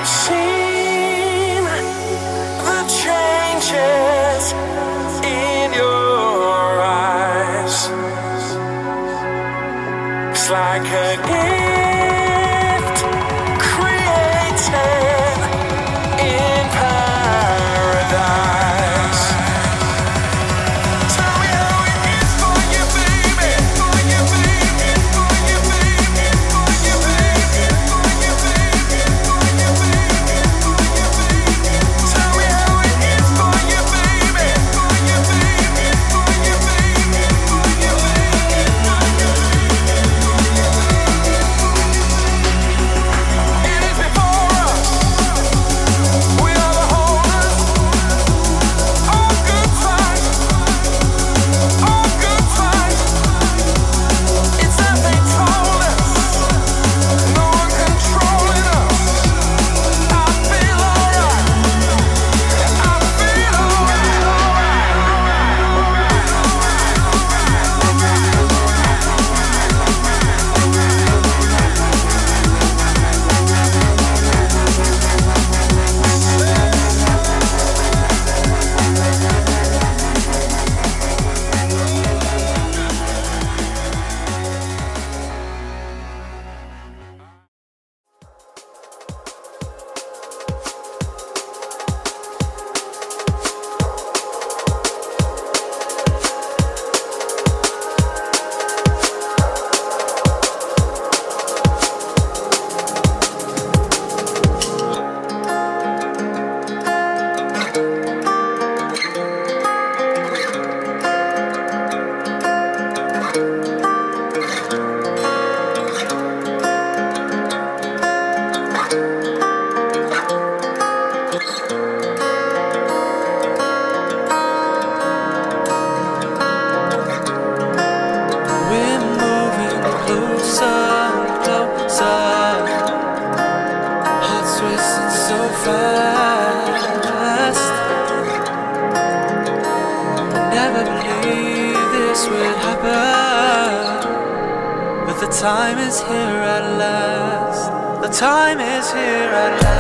I've seen the changes in your eyes. It's like a gift created in paradise. Tell me how it is for you, baby. For you, baby. For you, baby. For you, baby. For you, baby. For you, baby. For you, baby. Tell me how it is for you, baby. For you, baby. For you, baby. For you, baby. It is before us. We are the holders of good times. All good times. It's as they told us. No one controlling us. I feel alright. I feel we're moving closer, closer. Hearts racing so fast. Never believed this would happen, but the time is here at last. The time is here at last.